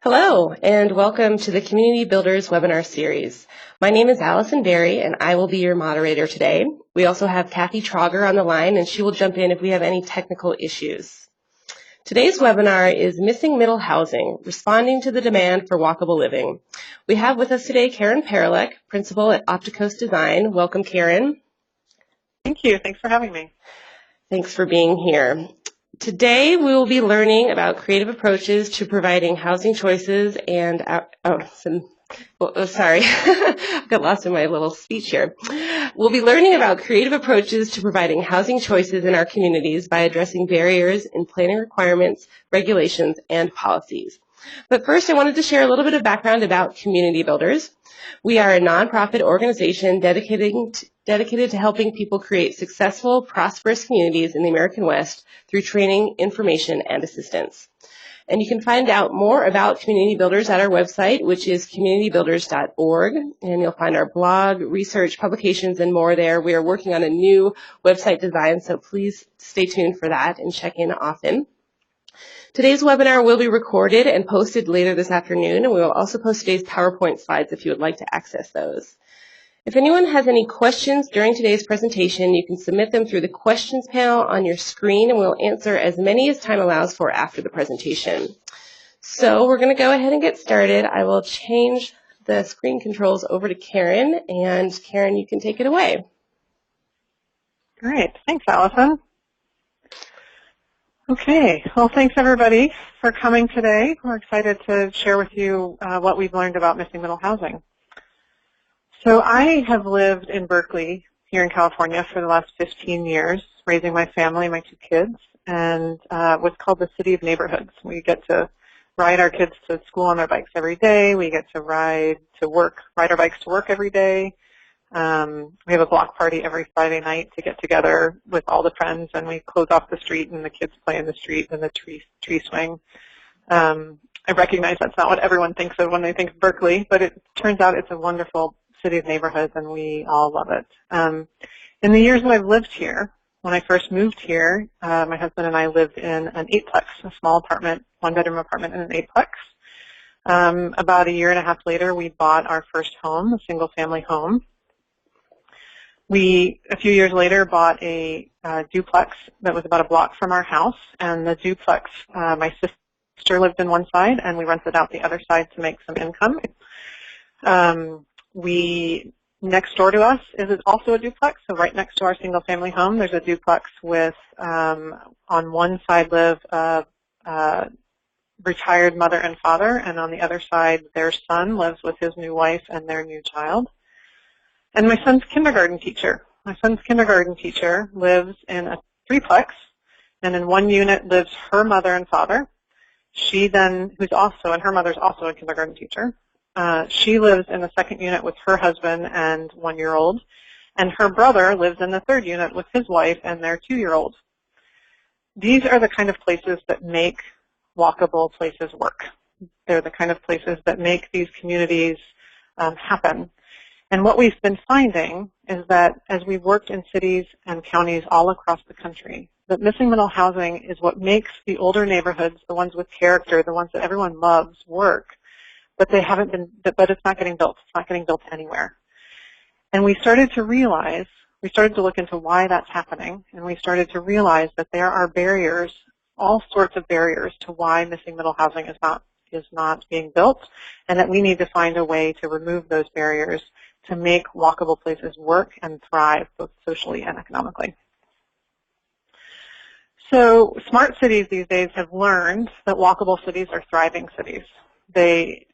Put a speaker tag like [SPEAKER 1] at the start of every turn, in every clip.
[SPEAKER 1] Hello, and welcome to the Community Builders webinar series. My name is Allison Berry, and I will be your moderator today. We also have Kathy Trauger on the line, and she will jump in if we have any technical issues. Today's webinar is Missing Middle Housing, Responding to the Demand for Walkable Living. We have with us today Karen Paralek, Principal at Opticos Design. Welcome, Karen.
[SPEAKER 2] Thank you. Thanks for having me.
[SPEAKER 1] Thanks for being here. Today, we will be learning about creative approaches to providing housing choices and, sorry, I got lost in my little speech here. We'll be learning about creative approaches to providing housing choices in our communities by addressing barriers in planning requirements, regulations, and policies. But first, I wanted to share a little bit of background about Community Builders. We are a nonprofit organization dedicated to helping people create successful, prosperous communities in the American West through training, information, and assistance. And you can find out more about Community Builders at our website, which is communitybuilders.org, and you'll find our blog, research, publications, and more there. We are working on a new website design, so please stay tuned for that and check in often. Today's webinar will be recorded and posted later this afternoon, and we will also post today's PowerPoint slides if you would like to access those. If anyone has any questions during today's presentation, you can submit them through the questions panel on your screen, and we'll answer as many as time allows for after the presentation. So we're going to go ahead and get started. I will change the screen controls over to Karen, and Karen, you can take it away.
[SPEAKER 2] Great. Thanks, Allison. Okay. Well, thanks, everybody, for coming today. We're excited to share with you what we've learned about missing middle housing. So I have lived in Berkeley here in California for the last 15 years, raising my family, my 2 kids, and what's called the City of Neighborhoods. We get to ride our kids to school on their bikes every day. We get to ride our bikes to work every day. We have a block party every Friday night to get together with all the friends, and we close off the street, and the kids play in the street in the tree swing. I recognize that's not what everyone thinks of when they think of Berkeley, but it turns out it's a wonderful city of neighborhoods, and we all love it. In the years that I've lived here, when I first moved here, my husband and I lived in an 8-plex, a small apartment, 1-bedroom apartment in an 8-plex. About a year and a half later, we bought our first home, a single-family home. We, a few years later, bought a duplex that was about a block from our house, and the duplex, my sister lived in one side, and we rented out the other side to make some income. Next door to us is also a duplex, so right next to our single-family home, there's a duplex with, on one side live a retired mother and father, and on the other side, their son lives with his new wife and their new child. And my son's kindergarten teacher. My son's kindergarten teacher lives in a 3-plex, and in one unit lives her mother and father. She then, and her mother's also a kindergarten teacher. She lives in the second unit with her husband and 1-year-old, and her brother lives in the third unit with his wife and their 2-year-old. These are the kind of places that make walkable places work. They're the kind of places that make these communities happen. And what we've been finding is that as we've worked in cities and counties all across the country, that missing middle housing is what makes the older neighborhoods, the ones with character, the ones that everyone loves, work. But it's not getting built. It's not getting built anywhere. And we started to look into why that's happening, and we started to realize that there are barriers, all sorts of barriers to why missing middle housing is not being built, and that we need to find a way to remove those barriers to make walkable places work and thrive both socially and economically. So smart cities these days have learned that walkable cities are thriving cities. The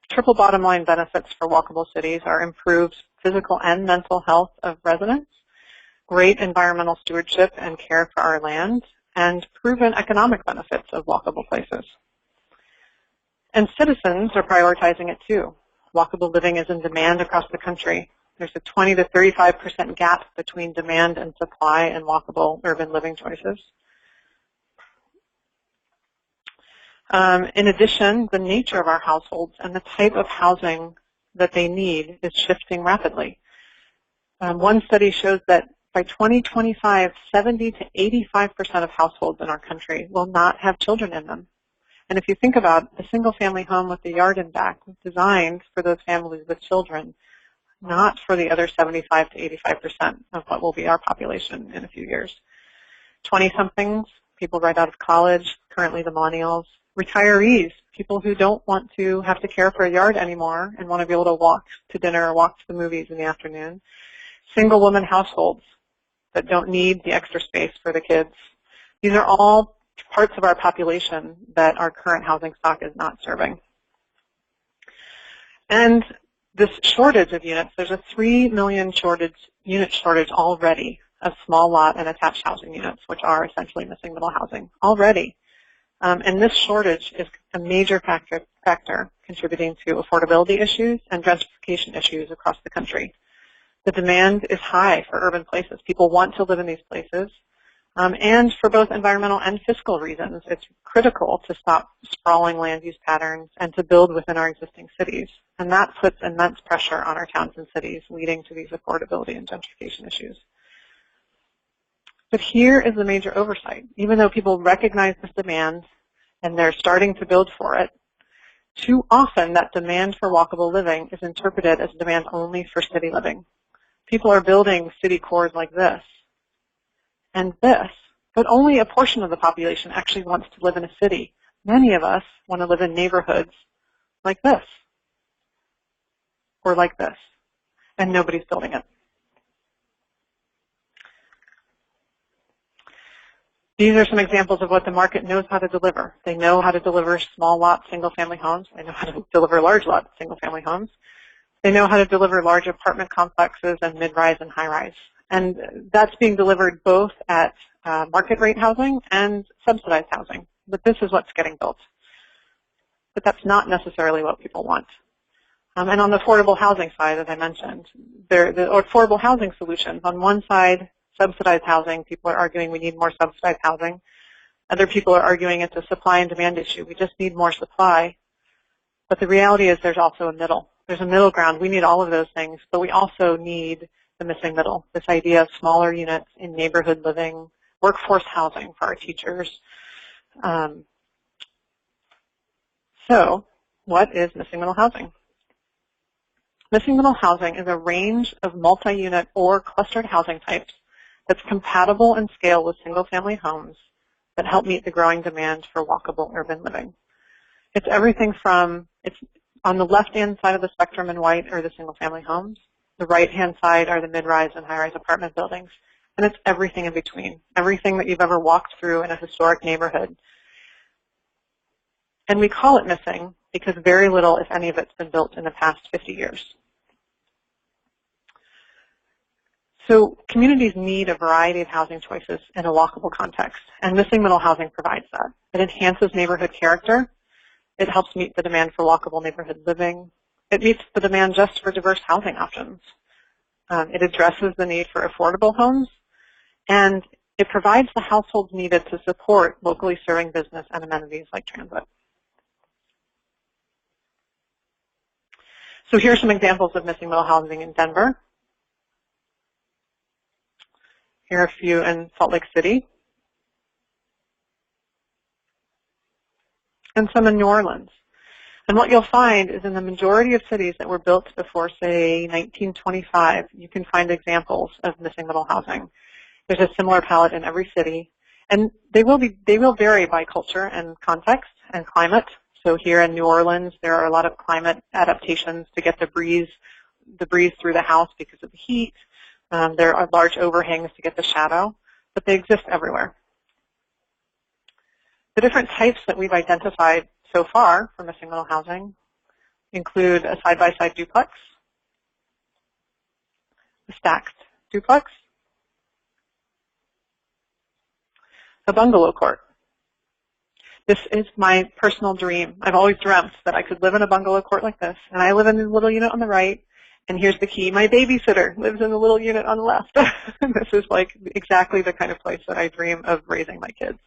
[SPEAKER 2] triple bottom line benefits for walkable cities are improved physical and mental health of residents, great environmental stewardship and care for our land, and proven economic benefits of walkable places. And citizens are prioritizing it too. Walkable living is in demand across the country. There's a 20 to 35% gap between demand and supply in walkable urban living choices. In addition, the nature of our households and the type of housing that they need is shifting rapidly. One study shows that by 2025, 70 to 85% of households in our country will not have children in them. And if you think about a single-family home with a yard in back was designed for those families with children, not for the other 75 to 85% of what will be our population in a few years. 20-somethings, people right out of college, currently the millennials, retirees, people who don't want to have to care for a yard anymore and want to be able to walk to dinner or walk to the movies in the afternoon, single woman households that don't need the extra space for the kids. These are all parts of our population that our current housing stock is not serving. And this shortage of units, there's a 3 million unit shortage already of small lot and attached housing units, which are essentially missing middle housing already. And this shortage is a major factor contributing to affordability issues and gentrification issues across the country. The demand is high for urban places. People want to live in these places. And for both environmental and fiscal reasons, it's critical to stop sprawling land use patterns and to build within our existing cities. And that puts immense pressure on our towns and cities, leading to these affordability and gentrification issues. But here is the major oversight. Even though people recognize this demand and they're starting to build for it, too often that demand for walkable living is interpreted as demand only for city living. People are building city cores like this and this, but only a portion of the population actually wants to live in a city. Many of us want to live in neighborhoods like this or like this, and nobody's building it. These are some examples of what the market knows how to deliver. They know how to deliver small lot single-family homes. They know how to deliver large lot single-family homes. They know how to deliver large apartment complexes and mid-rise and high-rise. And that's being delivered both at market rate housing and subsidized housing. But this is what's getting built. But that's not necessarily what people want. And on the affordable housing side, as I mentioned, the affordable housing solutions, on one side, subsidized housing, people are arguing we need more subsidized housing. Other people are arguing it's a supply and demand issue. We just need more supply. But the reality is there's also a middle. There's a middle ground. We need all of those things, but we also need the missing middle, this idea of smaller units in neighborhood living, workforce housing for our teachers. So what is missing middle housing? Missing middle housing is a range of multi-unit or clustered housing types that's compatible in scale with single-family homes that help meet the growing demand for walkable urban living. It's everything from, it's on the left-hand side of the spectrum in white are the single-family homes. The right-hand side are the mid-rise and high-rise apartment buildings. And it's everything in between, everything that you've ever walked through in a historic neighborhood. And we call it missing because very little, if any of it's been built in the past 50 years. So communities need a variety of housing choices in a walkable context, and missing middle housing provides that. It enhances neighborhood character. It helps meet the demand for walkable neighborhood living. It meets the demand just for diverse housing options. It addresses the need for affordable homes, and it provides the households needed to support locally serving business and amenities like transit. So here are some examples of missing middle housing in Denver. Here are a few in Salt Lake City, and some in New Orleans. And what you'll find is in the majority of cities that were built before, say, 1925, you can find examples of missing middle housing. There's a similar palette in every city, and they will vary by culture and context and climate. So here in New Orleans, there are a lot of climate adaptations to get the breeze through the house because of the heat. There are large overhangs to get the shadow, but they exist everywhere. The different types that we've identified so far for missing middle housing include a side-by-side duplex, a stacked duplex, a bungalow court. This is my personal dream. I've always dreamt that I could live in a bungalow court like this, and I live in the little unit on the right. And here's the key. My babysitter lives in the little unit on the left. This is like exactly the kind of place that I dream of raising my kids.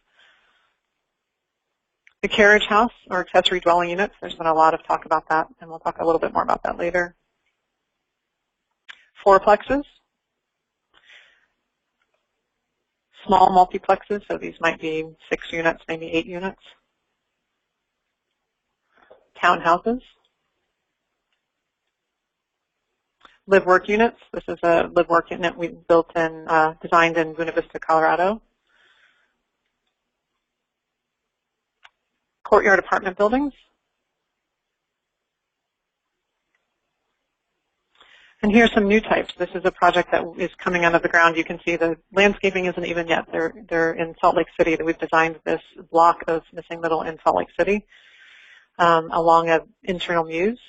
[SPEAKER 2] The carriage house or accessory dwelling units, there's been a lot of talk about that, and we'll talk a little bit more about that later. Fourplexes, small multiplexes, so these might be 6 units, maybe 8 units. townhouses, live-work units. This is a live-work unit we built and designed in Buena Vista, Colorado. Courtyard apartment buildings. And here are some new types. This is a project that is coming out of the ground. You can see the landscaping isn't even yet. They're in Salt Lake City. We've designed this block of missing middle in Salt Lake City along an internal muse.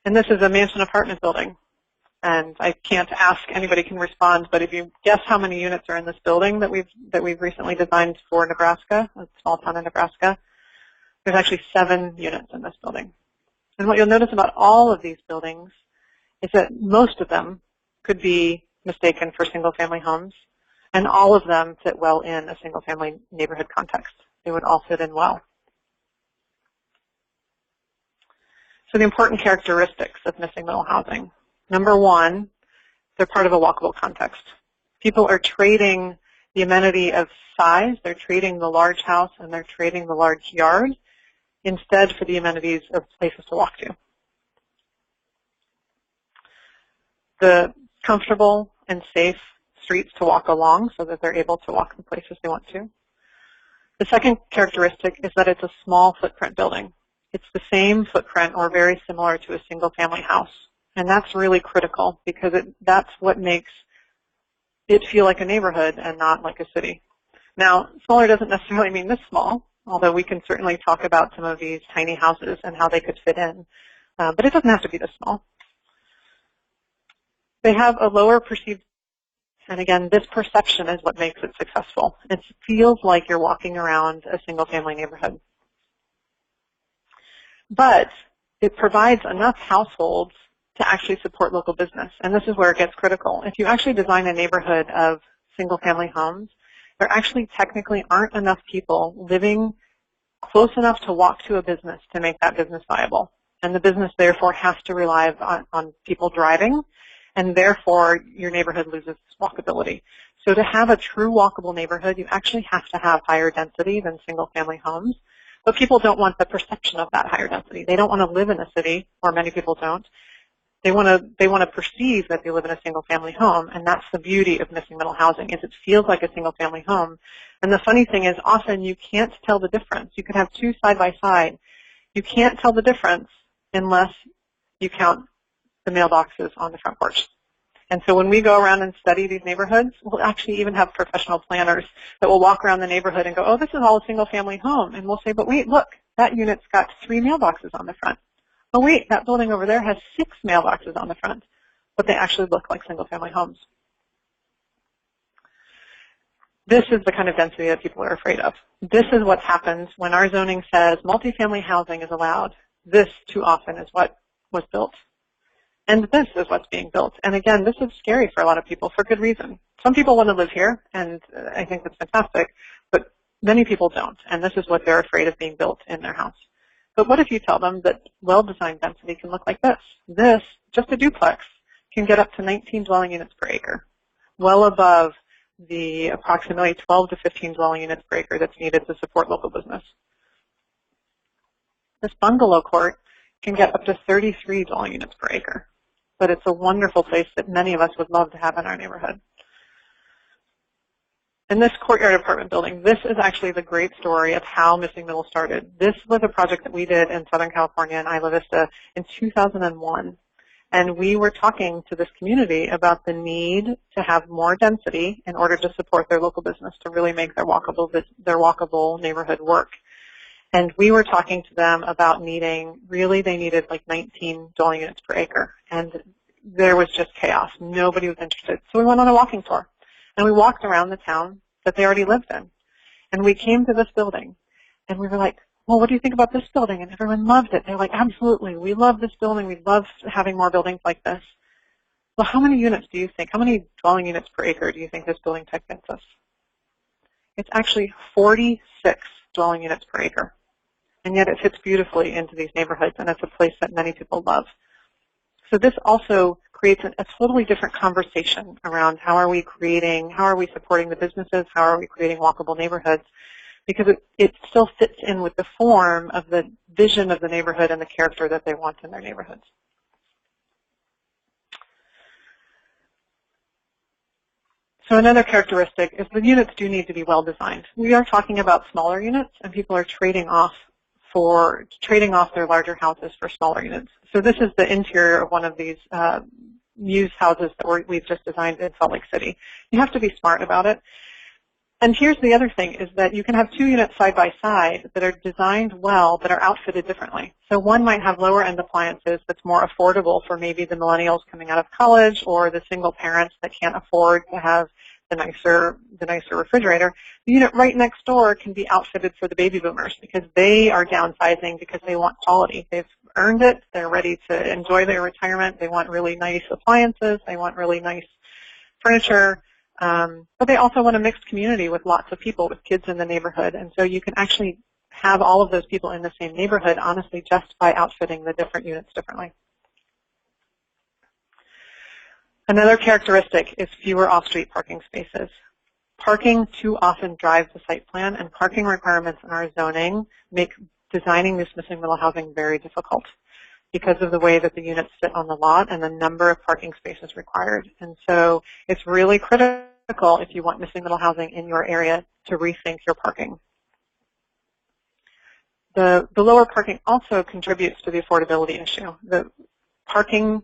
[SPEAKER 2] And this is a mansion apartment building. And I can't ask, anybody can respond, but if you guess how many units are in this building that we've recently designed for Nebraska, a small town in Nebraska, there's actually 7 units in this building. And what you'll notice about all of these buildings is that most of them could be mistaken for single-family homes, and all of them fit well in a single-family neighborhood context. They would all fit in well. So the important characteristics of missing middle housing. Number one, they're part of a walkable context. People are trading the amenity of size. They're trading the large house and they're trading the large yard instead for the amenities of places to walk to. The comfortable and safe streets to walk along so that they're able to walk the places they want to. The second characteristic is that it's a small footprint building. It's the same footprint or very similar to a single-family house. And that's really critical because that's what makes it feel like a neighborhood and not like a city. Now, smaller doesn't necessarily mean this small, although we can certainly talk about some of these tiny houses and how they could fit in. But it doesn't have to be this small. They have a lower perceived, and again, this perception is what makes it successful. It feels like you're walking around a single-family neighborhood. But it provides enough households to actually support local business, and this is where it gets critical. If you actually design a neighborhood of single-family homes, there actually technically aren't enough people living close enough to walk to a business to make that business viable. And the business, therefore, has to rely on people driving, and therefore your neighborhood loses walkability. So to have a true walkable neighborhood, you actually have to have higher density than single-family homes. But people don't want the perception of that higher density. They don't want to live in a city, or many people don't. They want to perceive that they live in a single-family home, and that's the beauty of missing middle housing, is it feels like a single-family home. And the funny thing is, often you can't tell the difference. You could have two side by side. You can't tell the difference unless you count the mailboxes on the front porch. And so when we go around and study these neighborhoods, we'll actually even have professional planners that will walk around the neighborhood and go, oh, this is all a single-family home. And we'll say, but wait, look, that unit's got 3 mailboxes on the front. Oh, wait, that building over there has 6 mailboxes on the front. But they actually look like single-family homes. This is the kind of density that people are afraid of. This is what happens when our zoning says multifamily housing is allowed. This, too often, is what was built. And this is what's being built. And again, this is scary for a lot of people for good reason. Some people want to live here, and I think that's fantastic, but many people don't. And this is what they're afraid of being built in their house. But what if you tell them that well-designed density can look like this? This, just a duplex, can get up to 19 dwelling units per acre, well above the approximately 12 to 15 dwelling units per acre that's needed to support local business. This bungalow court can get up to 33 dwelling units per acre. But it's a wonderful place that many of us would love to have in our neighborhood. And this courtyard apartment building, this is actually the great story of how Missing Middle started. This was a project that we did in Southern California in Isla Vista in 2001. And we were talking to this community about the need to have more density in order to support their local business, to really make their walkable neighborhood work. And we were talking to them about needing, really they needed like 19 dwelling units per acre. And there was just chaos. Nobody was interested. So we went on a walking tour. And we walked around the town that they already lived in. And we came to this building. And we were like, well, what do you think about this building? And everyone loved it. They were like, absolutely. We love this building. We love having more buildings like this. Well, how many units do you think, how many dwelling units per acre do you think this building type gets us? It's actually 46 dwelling units per acre. And yet it fits beautifully into these neighborhoods, and it's a place that many people love. So this also creates a totally different conversation around how are we supporting the businesses, how are we creating walkable neighborhoods, because it still fits in with the form of the vision of the neighborhood and the character that they want in their neighborhoods. So another characteristic is the units do need to be well designed. We are talking about smaller units, and people are trading off their larger houses for smaller units. So this is the interior of one of these used houses that we've just designed in Salt Lake City. You have to be smart about it. And here's the other thing, is that you can have two units side by side that are designed well but are outfitted differently. So one might have lower end appliances that's more affordable for maybe the millennials coming out of college or the single parents that can't afford to have the nicer refrigerator. The unit right next door can be outfitted for the baby boomers because they are downsizing because they want quality. They've earned it. They're ready to enjoy their retirement. They want really nice appliances. They want really nice furniture. But they also want a mixed community with lots of people, with kids in the neighborhood. And so you can actually have all of those people in the same neighborhood, honestly, just by outfitting the different units differently. Another characteristic is fewer off-street parking spaces. Parking too often drives the site plan, and parking requirements in our zoning make designing this missing middle housing very difficult because of the way that the units sit on the lot and the number of parking spaces required. And so it's really critical, if you want missing middle housing in your area, to rethink your parking. The lower parking also contributes to the affordability issue. The parking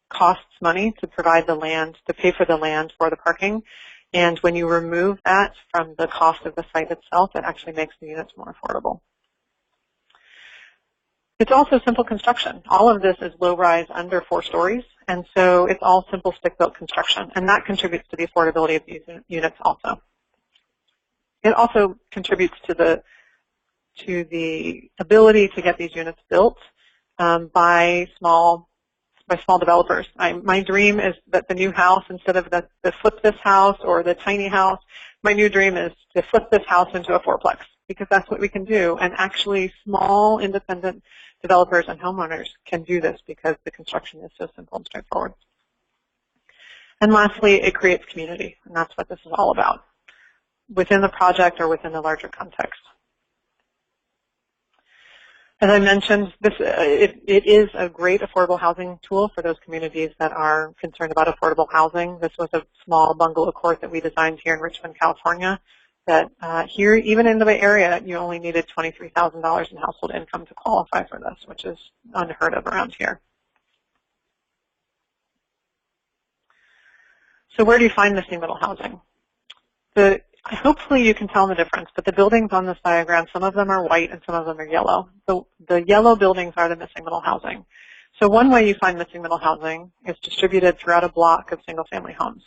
[SPEAKER 2] costs money to provide the land, to pay for the land for the parking. And when you remove that from the cost of the site itself, it actually makes the units more affordable. It's also simple construction. All of this is low-rise, under 4 stories, and so it's all simple stick-built construction, and that contributes to the affordability of these units also. It also contributes to the ability to get these units built by small developers. My dream is that the new house, instead of the flip this house or the tiny house, my new dream is to flip this house into a 4-plex, because that's what we can do. And actually small independent developers and homeowners can do this because the construction is so simple and straightforward. And lastly, it creates community, and that's what this is all about, within the project or within the larger context. As I mentioned, it is a great affordable housing tool for those communities that are concerned about affordable housing. This was a small bungalow court that we designed here in Richmond, California, that here, even in the Bay Area, you only needed $23,000 in household income to qualify for this, which is unheard of around here. So where do you find missing middle housing? Hopefully you can tell the difference, but the buildings on this diagram, some of them are white and some of them are yellow. The yellow buildings are the missing middle housing. So one way you find missing middle housing is distributed throughout a block of single-family homes.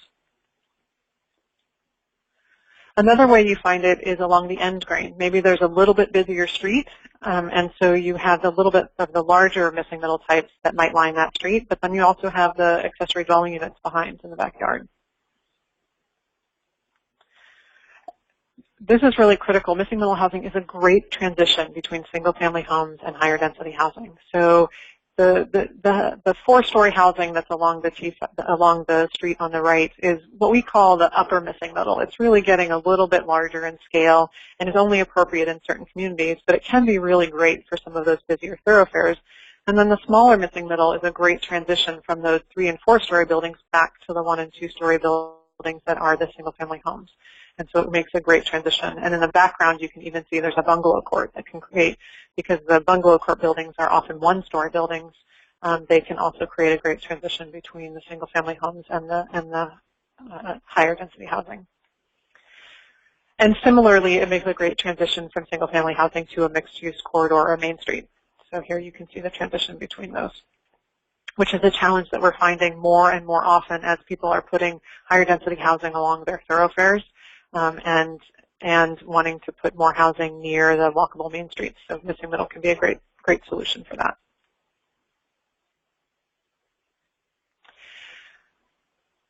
[SPEAKER 2] Another way you find it is along the end grain. Maybe there's a little bit busier street, and so you have a little bit of the larger missing middle types that might line that street, but then you also have the accessory dwelling units behind in the backyard. This is really critical. Missing middle housing is a great transition between single-family homes and higher density housing. So the 4-story housing that's along the street on the right is what we call the upper missing middle. It's really getting a little bit larger in scale and is only appropriate in certain communities, but it can be really great for some of those busier thoroughfares. And then the smaller missing middle is a great transition from those 3- and 4-story buildings back to the 1- and 2-story buildings that are the single-family homes. And so it makes a great transition. And in the background, you can even see there's a bungalow court that can create, because the bungalow court buildings are often 1-story buildings, they can also create a great transition between the single-family homes and the higher density housing. And similarly, it makes a great transition from single-family housing to a mixed-use corridor or main street. So here you can see the transition between those, which is a challenge that we're finding more and more often as people are putting higher density housing along their thoroughfares. And wanting to put more housing near the walkable main streets. So missing middle can be a great solution for that.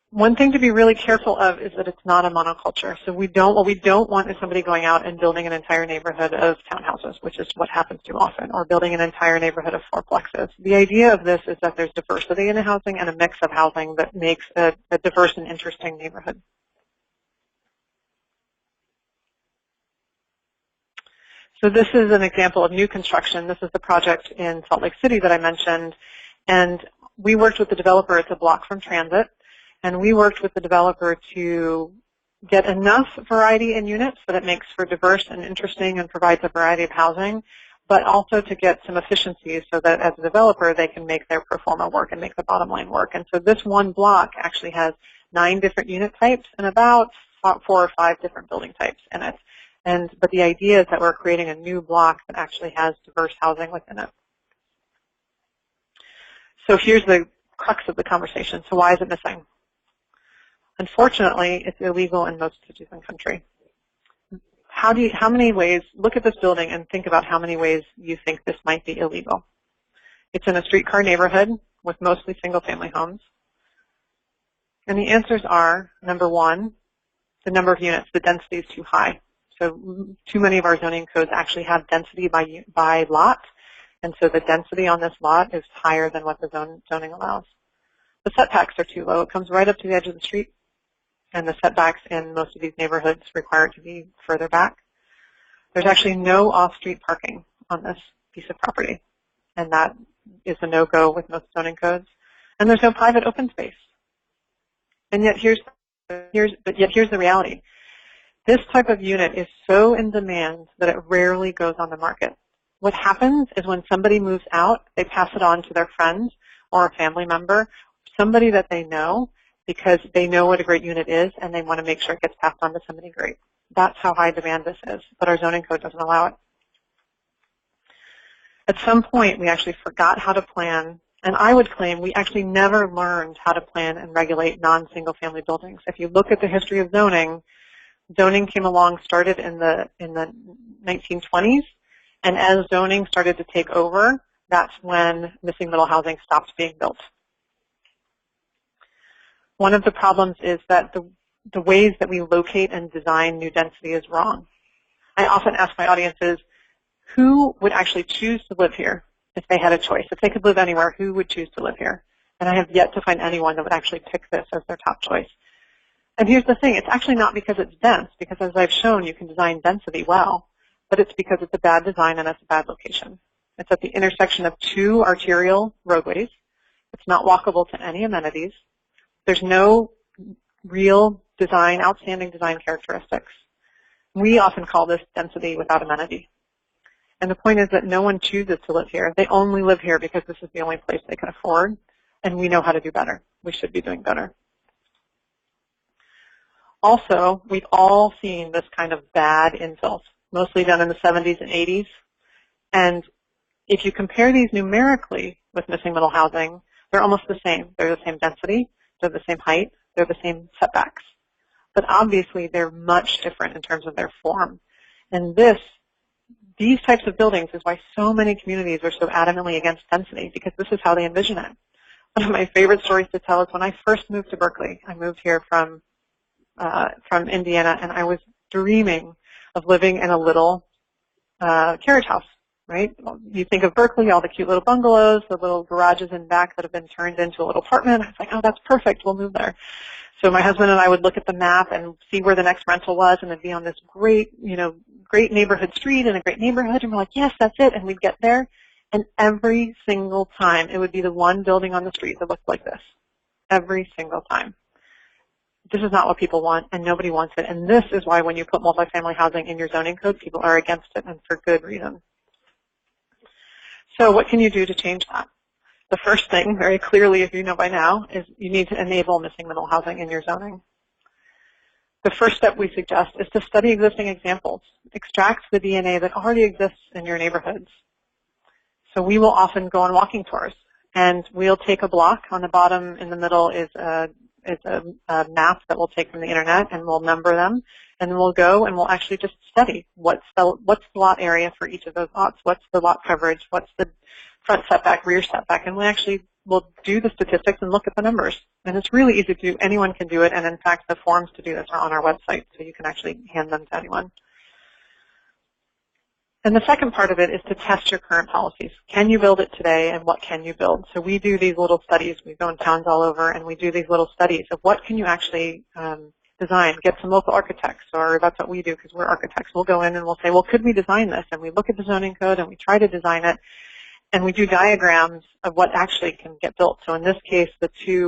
[SPEAKER 2] One thing to be really careful of is that it's not a monoculture. So what we don't want is somebody going out and building an entire neighborhood of townhouses, which is what happens too often, or building an entire neighborhood of fourplexes. The idea of this is that there's diversity in the housing and a mix of housing that makes a diverse and interesting neighborhood. So this is an example of new construction. This is the project in Salt Lake City that I mentioned. And we worked with the developer. It's a block from transit. And we worked with the developer to get enough variety in units that it makes for diverse and interesting and provides a variety of housing, but also to get some efficiencies so that as a developer they can make their pro forma work and make the bottom line work. And so this one block actually has 9 different unit types and about 4 or 5 different building types in it. But the idea is that we're creating a new block that actually has diverse housing within it. So here's the crux of the conversation. So why is it missing? Unfortunately, it's illegal in most cities in the country. How many ways, look at this building and think about how many ways you think this might be illegal. It's in a streetcar neighborhood with mostly single-family homes. And the answers are, number one, the number of units, the density is too high. So too many of our zoning codes actually have density by lot, and so the density on this lot is higher than what the zoning allows. The setbacks are too low. It comes right up to the edge of the street, and the setbacks in most of these neighborhoods require it to be further back. There's actually no off-street parking on this piece of property, and that is a no-go with most zoning codes. And there's no private open space. And yet here's the reality. This type of unit is so in demand that it rarely goes on the market. What happens is when somebody moves out, they pass it on to their friend or a family member, somebody that they know, because they know what a great unit is and they want to make sure it gets passed on to somebody great. That's how high demand this is, but our zoning code doesn't allow it. At some point, we actually forgot how to plan, and I would claim we actually never learned how to plan and regulate non-single family buildings. If you look at the history of zoning, zoning came along, started in the 1920s, and as zoning started to take over, that's when missing middle housing stopped being built. One of the problems is that the ways that we locate and design new density is wrong. I often ask my audiences, who would actually choose to live here if they had a choice? If they could live anywhere, who would choose to live here? And I have yet to find anyone that would actually pick this as their top choice. And here's the thing, it's actually not because it's dense, because as I've shown, you can design density well, but it's because it's a bad design and it's a bad location. It's at the intersection of 2 arterial roadways. It's not walkable to any amenities. There's no real design, outstanding design characteristics. We often call this density without amenity. And the point is that no one chooses to live here. They only live here because this is the only place they can afford, and we know how to do better. We should be doing better. Also, we've all seen this kind of bad infill, mostly done in the 70s and 80s. And if you compare these numerically with missing middle housing, they're almost the same. They're the same density. They're the same height, they're the same setbacks. But obviously they're much different in terms of their form. And these types of buildings is why so many communities are so adamantly against density, because this is how they envision it. One of my favorite stories to tell is when I first moved to Berkeley. I moved here from Indiana, and I was dreaming of living in a little carriage house. Right? You think of Berkeley, all the cute little bungalows, the little garages in back that have been turned into a little apartment. I was like, oh, that's perfect. We'll move there. So my husband and I would look at the map and see where the next rental was, and it'd be on this great neighborhood street in a great neighborhood. And we're like, yes, that's it. And we'd get there, and every single time it would be the one building on the street that looked like this. Every single time. This is not what people want, and nobody wants it. And this is why when you put multifamily housing in your zoning code, people are against it, and for good reason. So what can you do to change that? The first thing, very clearly, if you know by now, is you need to enable missing middle housing in your zoning. The first step we suggest is to study existing examples. Extract the DNA that already exists in your neighborhoods. So we will often go on walking tours, and we'll take a block. On the bottom in the middle is a map that we'll take from the internet, and we'll number them. And then we'll go and we'll actually just study what's the lot area for each of those lots, what's the lot coverage, what's the front setback, rear setback, and we'll do the statistics and look at the numbers. And it's really easy to do. Anyone can do it, and in fact, the forms to do this are on our website, so you can actually hand them to anyone. And the second part of it is to test your current policies. Can you build it today, and what can you build? So we do these little studies. We go in towns all over, and we do these little studies of what can you actually design. Get some local architects, or that's what we do because we're architects. We'll go in and we'll say, well, could we design this? And we look at the zoning code and we try to design it, and we do diagrams of what actually can get built. So in this case,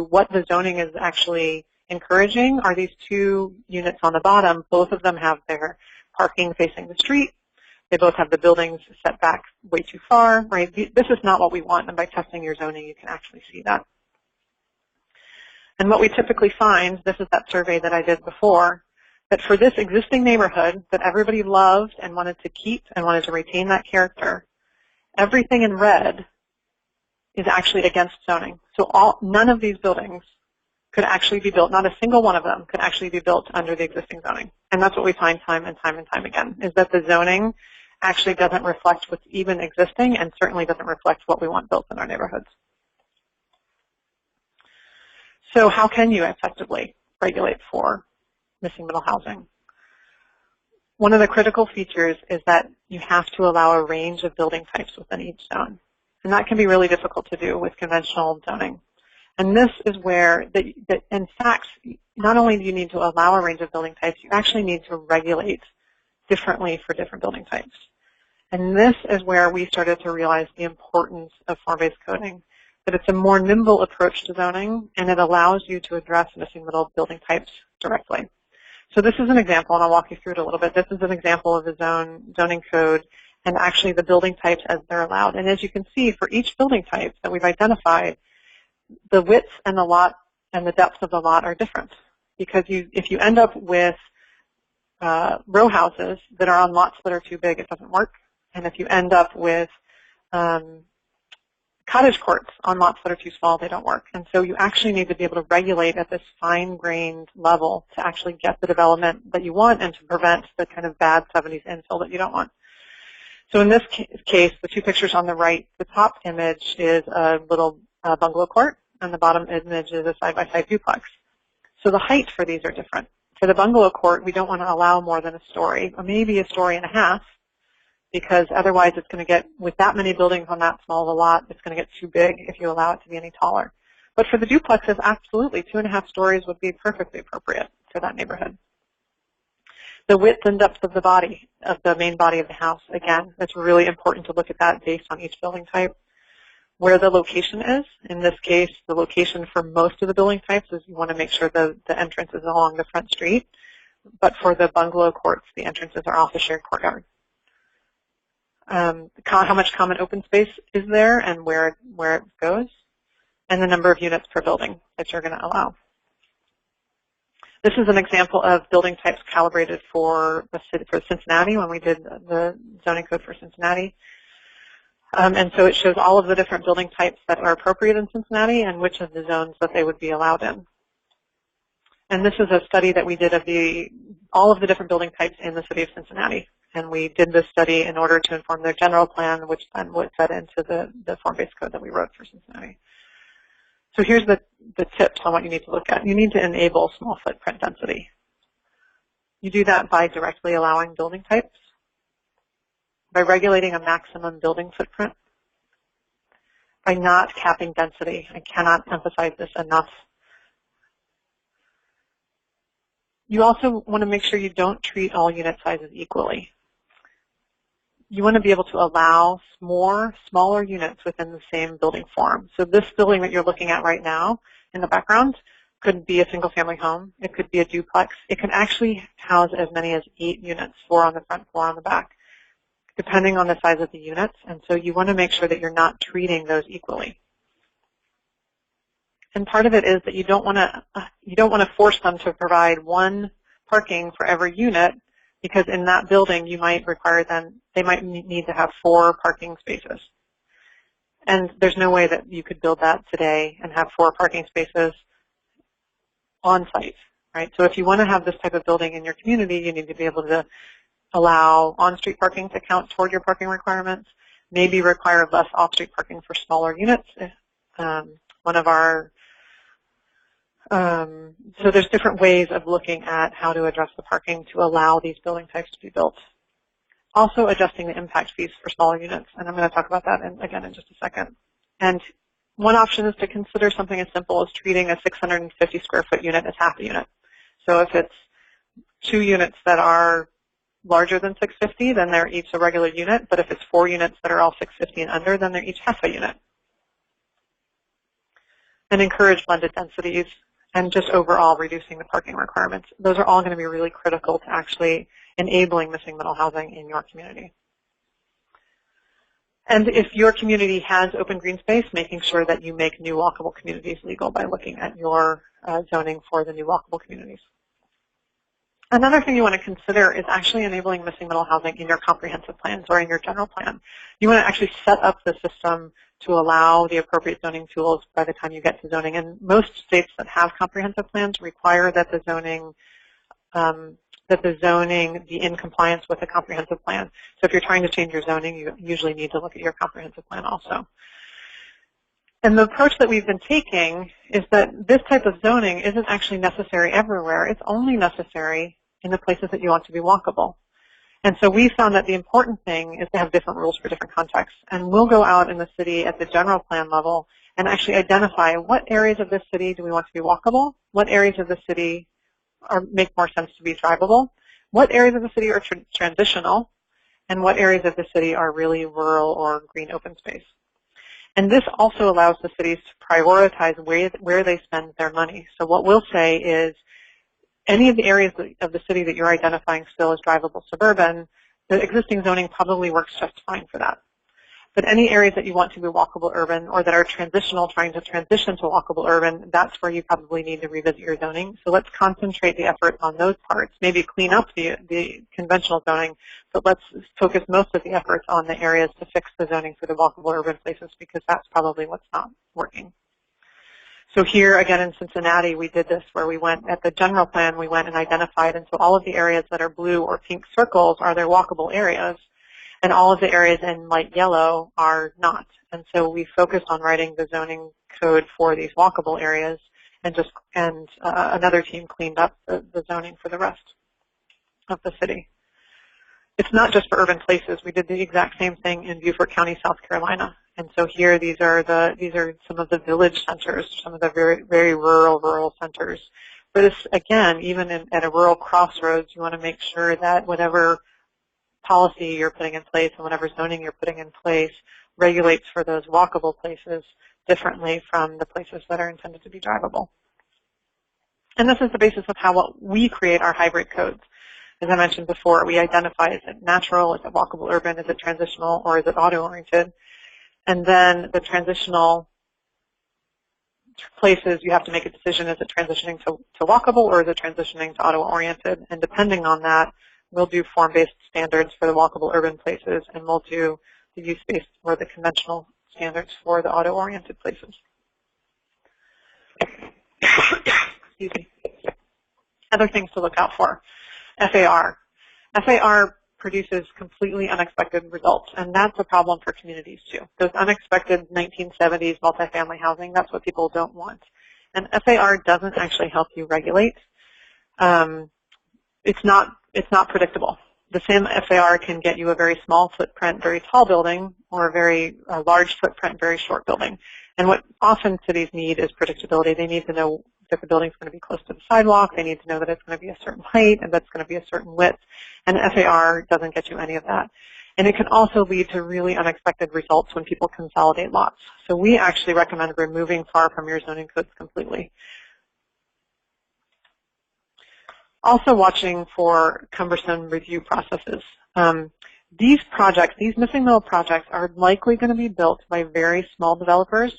[SPEAKER 2] what the zoning is actually encouraging are these 2 units on the bottom. Both of them have their parking facing the street. They both have the buildings set back way too far, right? This is not what we want, and by testing your zoning, you can actually see that. And what we typically find, this is that survey that I did before, that for this existing neighborhood that everybody loved and wanted to keep and wanted to retain that character, everything in red is actually against zoning. So none of these buildings could actually be built, not a single one of them could actually be built under the existing zoning. And that's what we find time and time and time again, is that the zoning actually doesn't reflect what's even existing and certainly doesn't reflect what we want built in our neighborhoods. So how can you effectively regulate for missing middle housing? One of the critical features is that you have to allow a range of building types within each zone. And that can be really difficult to do with conventional zoning. And this is where, in fact, not only do you need to allow a range of building types, you actually need to regulate differently for different building types. And this is where we started to realize the importance of form-based coding, that it's a more nimble approach to zoning, and it allows you to address missing middle building types directly. So this is an example, and I'll walk you through it a little bit. This is an example of the zoning code and actually the building types as they're allowed. And as you can see, for each building type that we've identified, the width and the lot and the depth of the lot are different. Because if you end up with row houses that are on lots that are too big, it doesn't work. And if you end up with cottage courts on lots that are too small, they don't work. And so you actually need to be able to regulate at this fine-grained level to actually get the development that you want and to prevent the kind of bad 70s infill that you don't want. So in this case, the 2 pictures on the right, the top image is a little bungalow court, and the bottom image is a side-by-side duplex. So the height for these are different. For the bungalow court, we don't want to allow more than a story, or maybe a story and a half, because otherwise it's going to get, with that many buildings on that small of a lot, it's going to get too big if you allow it to be any taller. But for the duplexes, absolutely, 2.5 stories would be perfectly appropriate for that neighborhood. The width and depth of the body, of the main body of the house, again, it's really important to look at that based on each building type. Where the location is, in this case, the location for most of the building types is you want to make sure the entrance is along the front street. But for the bungalow courts, the entrances are off the shared courtyard. How much common open space is there and where it goes, and the number of units per building that you're going to allow. This is an example of building types calibrated for Cincinnati when we did the zoning code for Cincinnati. And so it shows all of the different building types that are appropriate in Cincinnati and which of the zones that they would be allowed in. And this is a study that we did of all of the different building types in the city of Cincinnati. And we did this study in order to inform their general plan, which then would fed into the form-based code that we wrote for Cincinnati. So here's the tips on what you need to look at. You need to enable small footprint density. You do that by directly allowing building types, by regulating a maximum building footprint, by not capping density. I cannot emphasize this enough. You also want to make sure you don't treat all unit sizes equally. You want to be able to allow smaller units within the same building form. So this building that you're looking at right now in the background could be a single-family home. It could be a duplex. It can actually house as many as 8 units, 4 on the front, 4 on the back, depending on the size of the units. And so you want to make sure that you're not treating those equally. And part of it is that you don't want to force them to provide one parking for every unit, because in that building you might require they might need to have 4 parking spaces. And there's no way that you could build that today and have 4 parking spaces on site, right? So if you want to have this type of building in your community, you need to be able to allow on-street parking to count toward your parking requirements, maybe require less off-street parking for smaller units. So there's different ways of looking at how to address the parking to allow these building types to be built. Also adjusting the impact fees for smaller units, and I'm going to talk about that again in just a second. And one option is to consider something as simple as treating a 650 square foot unit as half a unit. So if it's 2 units that are larger than 650, then they're each a regular unit. But if it's 4 units that are all 650 and under, then they're each half a unit. And encourage blended densities and just overall reducing the parking requirements. Those are all going to be really critical to actually enabling missing middle housing in your community. And if your community has open green space, making sure that you make new walkable communities legal by looking at your zoning for the new walkable communities. Another thing you want to consider is actually enabling missing middle housing in your comprehensive plans or in your general plan. You want to actually set up the system to allow the appropriate zoning tools by the time you get to zoning. And most states that have comprehensive plans require that the zoning be in compliance with a comprehensive plan. So if you're trying to change your zoning, you usually need to look at your comprehensive plan also. And the approach that we've been taking is that this type of zoning isn't actually necessary everywhere. It's only necessary in the places that you want to be walkable. And so we found that the important thing is to have different rules for different contexts. And we'll go out in the city at the general plan level and actually identify what areas of this city do we want to be walkable, what areas of the city make more sense to be drivable, what areas of the city are transitional, and what areas of the city are really rural or green open space. And this also allows the cities to prioritize where they spend their money. So what we'll say is any of the areas of the city that you're identifying still as drivable suburban, the existing zoning probably works just fine for that. But any areas that you want to be walkable urban or that are transitional, trying to transition to walkable urban, that's where you probably need to revisit your zoning. So let's concentrate the effort on those parts, maybe clean up the conventional zoning, but let's focus most of the efforts on the areas to fix the zoning for the walkable urban places because that's probably what's not working. So here, again, in Cincinnati, we did this where we went at the general plan, we went and identified, and so all of the areas that are blue or pink circles are their walkable areas, and all of the areas in light yellow are not. And so we focused on writing the zoning code for these walkable areas, and another team cleaned up the zoning for the rest of the city. It's not just for urban places. We did the exact same thing in Beaufort County, South Carolina. And so here, these are some of the village centers, some of the very, very rural centers. For this, again, even at a rural crossroads, you want to make sure that whatever policy you're putting in place and whatever zoning you're putting in place regulates for those walkable places differently from the places that are intended to be drivable. And this is the basis of how we create our hybrid codes. As I mentioned before, we identify, is it natural, is it walkable urban, is it transitional, or is it auto-oriented? And then the transitional places, you have to make a decision, is it transitioning to walkable or is it transitioning to auto-oriented? And depending on that, we'll do form-based standards for the walkable urban places, and we'll do the use-based or the conventional standards for the auto-oriented places. Excuse me. Other things to look out for. FAR. FAR produces completely unexpected results, and that's a problem for communities too. Those unexpected 1970s multifamily housing, that's what people don't want. And FAR doesn't actually help you regulate. It's not predictable. The same FAR can get you a very small footprint, very tall building, or a very large footprint, very short building. And what often cities need is predictability. They need to know that the building's going to be close to the sidewalk. They need to know that it's going to be a certain height and that's going to be a certain width. And FAR doesn't get you any of that. And it can also lead to really unexpected results when people consolidate lots. So we actually recommend removing FAR from your zoning codes completely. Also watching for cumbersome review processes. These projects, these missing middle projects, are likely going to be built by very small developers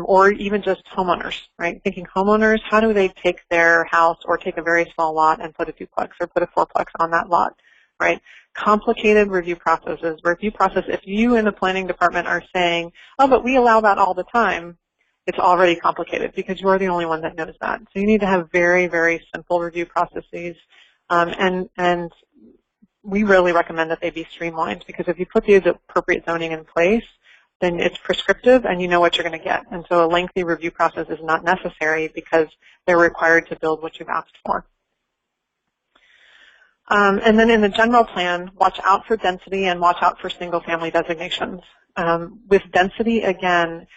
[SPEAKER 2] or even just homeowners, right? Thinking homeowners, how do they take their house or take a very small lot and put a duplex or put a fourplex on that lot, right? Complicated review processes. If you in the planning department are saying, oh, but we allow that all the time, it's already complicated because you're the only one that knows that. So you need to have very, very simple review processes, and we really recommend that they be streamlined because if you put the appropriate zoning in place, then it's prescriptive and you know what you're going to get. And so a lengthy review process is not necessary because they're required to build what you've asked for. And then in the general plan, watch out for density and watch out for single-family designations. With density, again,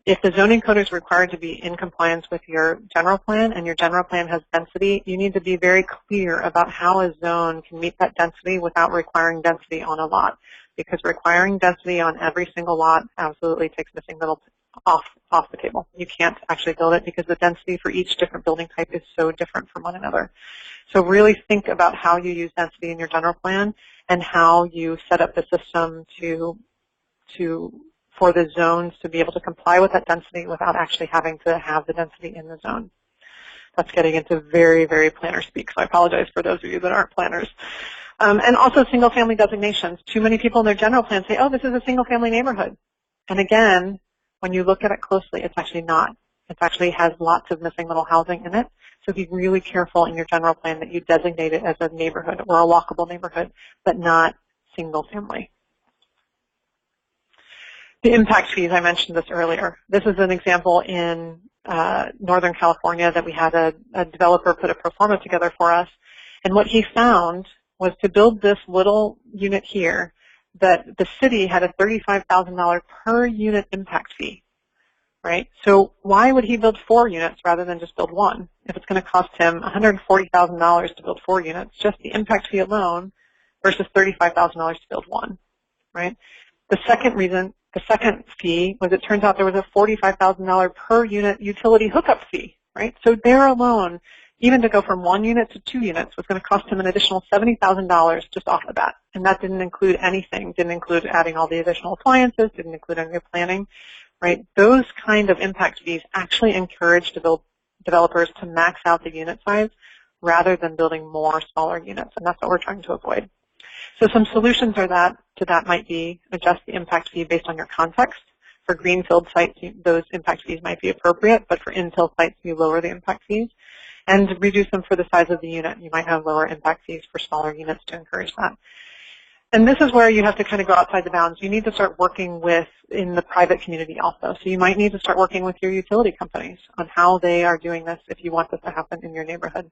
[SPEAKER 2] If the zoning code is required to be in compliance with your general plan and your general plan has density, you need to be very clear about how a zone can meet that density without requiring density on a lot. Because requiring density on every single lot absolutely takes missing middle off the table. You can't actually build it because the density for each different building type is so different from one another. So really think about how you use density in your general plan and how you set up the system for the zones to be able to comply with that density without actually having to have the density in the zone. That's getting into very, very planner speak, so I apologize for those of you that aren't planners. And also single-family designations. Too many people in their general plan say, oh, this is a single-family neighborhood. And again, when you look at it closely, it's actually not. It actually has lots of missing middle housing in it. So be really careful in your general plan that you designate it as a neighborhood or a walkable neighborhood, but not single-family. The impact fees, I mentioned this earlier. This is an example in Northern California that we had a developer put a pro forma together for us. And what he found was to build this little unit here, that the city had a $35,000 per unit impact fee, right? So why would he build 4 units rather than just build 1? If it's going to cost him $140,000 to build 4 units, just the impact fee alone versus $35,000 to build 1, right? The second fee was it turns out there was a $45,000 per unit utility hookup fee, right? So there alone, even to go from 1 unit to 2 units was going to cost him an additional $70,000 just off the bat. And that didn't include anything, didn't include adding all the additional appliances, didn't include any planning, right? Those kind of impact fees actually encourage developers to max out the unit size rather than building more smaller units. And that's what we're trying to avoid. So some solutions to that might be adjust the impact fee based on your context. For greenfield sites, those impact fees might be appropriate, but for infill sites, you lower the impact fees. And reduce them for the size of the unit. You might have lower impact fees for smaller units to encourage that. And this is where you have to kind of go outside the bounds. You need to start working in the private community also. So you might need to start working with your utility companies on how they are doing this if you want this to happen in your neighborhood.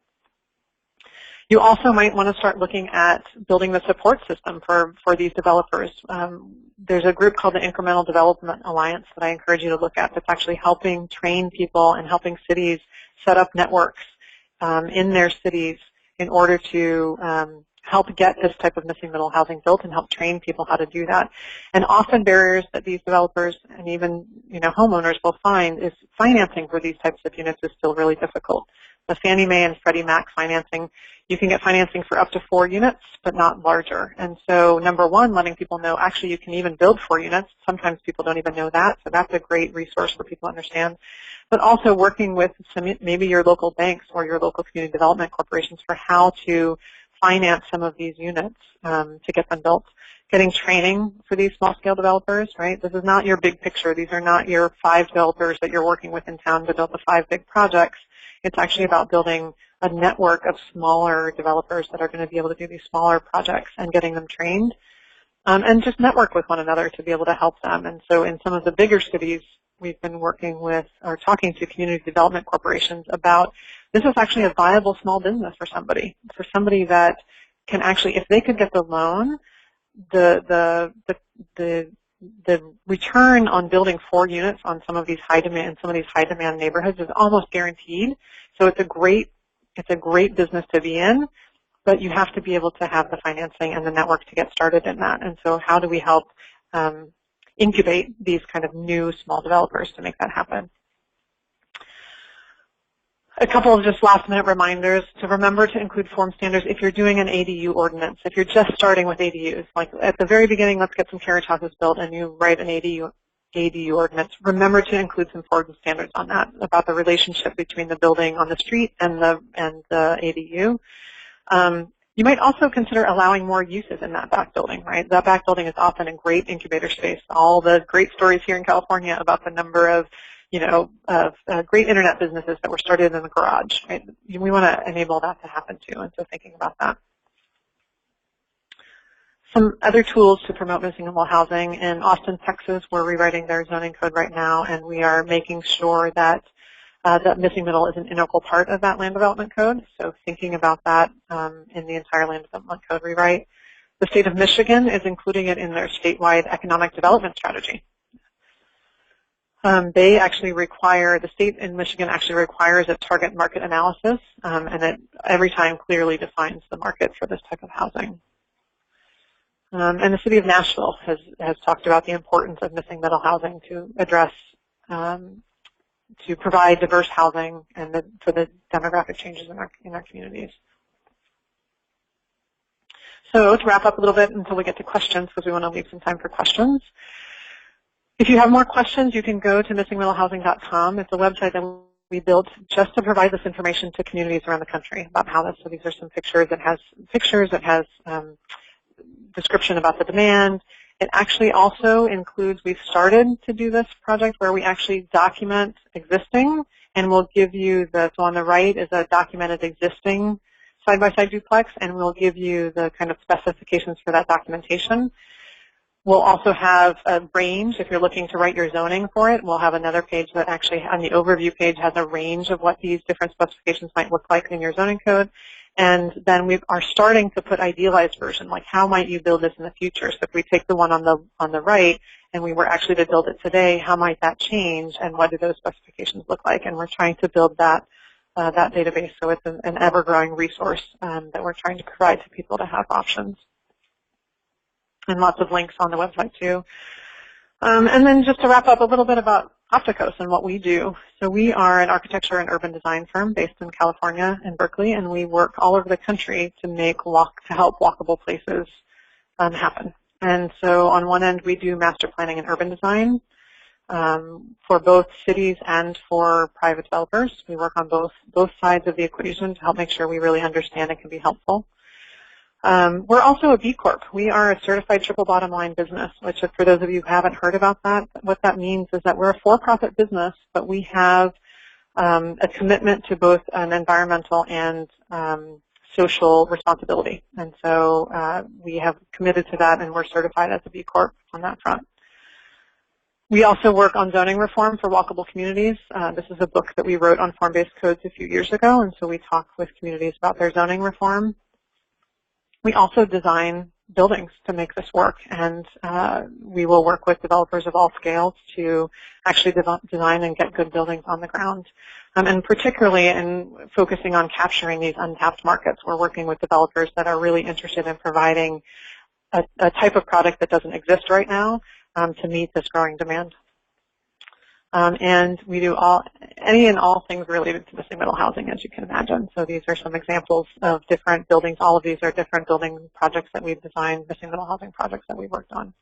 [SPEAKER 2] You also might want to start looking at building the support system for these developers. There's a group called the Incremental Development Alliance that I encourage you to look at that's actually helping train people and helping cities set up networks in their cities in order to help get this type of missing middle housing built and help train people how to do that. And often barriers that these developers and even homeowners will find is financing for these types of units is still really difficult. The Fannie Mae and Freddie Mac financing, you can get financing for up to 4 units, but not larger. And so number one, letting people know actually you can even build 4 units. Sometimes people don't even know that, so that's a great resource for people to understand. But also working with maybe your local banks or your local community development corporations for how to finance some of these units to get them built. Getting training for these small-scale developers, right? This is not your big picture. These are not your 5 developers that you're working with in town to build the 5 big projects. It's actually about building a network of smaller developers that are going to be able to do these smaller projects and getting them trained and just network with one another to be able to help them. And so in some of the bigger cities, we've been working with or talking to community development corporations about this is actually a viable small business for somebody that can actually, if they could get the loan, the return on building 4 units on some of these high demand neighborhoods is almost guaranteed. So it's a great business to be in, but you have to be able to have the financing and the network to get started in that. And so how do we help incubate these kind of new small developers to make that happen? A couple of just last-minute reminders to remember to include form standards if you're doing an ADU ordinance. If you're just starting with ADUs, like at the very beginning, let's get some carriage houses built, and you write an ADU ordinance, remember to include some form standards on that about the relationship between the building on the street and the ADU. You might also consider allowing more uses in that back building, right? That back building is often a great incubator space. All the great stories here in California about the number of great internet businesses that were started in the garage, right? We want to enable that to happen too, and so thinking about that. Some other tools to promote missing middle housing. In Austin, Texas, we're rewriting their zoning code right now, and we are making sure that that missing middle is an integral part of that land development code. So thinking about that in the entire land development code rewrite. The state of Michigan is including it in their statewide economic development strategy. They actually require, the state in Michigan actually requires a target market analysis, and it every time clearly defines the market for this type of housing. And the city of Nashville has talked about the importance of missing middle housing to address, to provide diverse housing and for the demographic changes in our communities. So to wrap up a little bit until we get to questions, because we want to leave some time for questions. If you have more questions, you can go to missingmiddlehousing.com. It's a website that we built just to provide this information to communities around the country about how this. So these are some pictures. It has pictures. It has description about the demand. It actually also includes, we've started to do this project where we actually document existing, and we'll give you so on the right is a documented existing side-by-side duplex, and we'll give you the kind of specifications for that documentation. We'll also have a range. If you're looking to write your zoning for it, we'll have another page that actually on the overview page has a range of what these different specifications might look like in your zoning code. And then we are starting to put idealized version, like how might you build this in the future? So if we take the one on the right and we were actually to build it today, how might that change and what do those specifications look like? And we're trying to build that database so it's an ever-growing resource that we're trying to provide to people to have options. And lots of links on the website too. And then just to wrap up a little bit about Opticos and what we do. So we are an architecture and urban design firm based in California and Berkeley, and we work all over the country to help walkable places happen. And so on one end, we do master planning and urban design for both cities and for private developers. We work on both sides of the equation to help make sure we really understand and can be helpful. We're also a B Corp. We are a certified triple bottom line business, which for those of you who haven't heard about that, what that means is that we're a for-profit business, but we have a commitment to both an environmental and social responsibility. And so we have committed to that, and we're certified as a B Corp on that front. We also work on zoning reform for walkable communities. This is a book that we wrote on form-based codes a few years ago, and so we talk with communities about their zoning reform. We also design buildings to make this work, and we will work with developers of all scales to actually design and get good buildings on the ground. And particularly in focusing on capturing these untapped markets, we're working with developers that are really interested in providing a type of product that doesn't exist right now to meet this growing demand. And we do any and all things related to missing middle housing, as you can imagine. So these are some examples of different buildings. All of these are different building projects that we've designed, missing middle housing projects that we've worked on.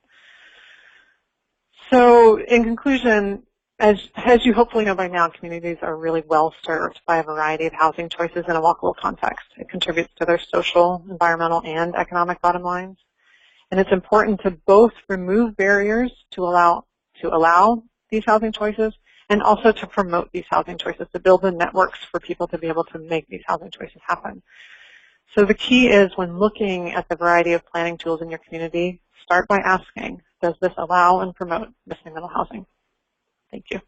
[SPEAKER 2] So in conclusion, as you hopefully know by now, communities are really well served by a variety of housing choices in a walkable context. It contributes to their social, environmental, and economic bottom lines. And it's important to both remove barriers to allow these housing choices, and also to promote these housing choices, to build the networks for people to be able to make these housing choices happen. So the key is when looking at the variety of planning tools in your community, start by asking, does this allow and promote missing middle housing? Thank you.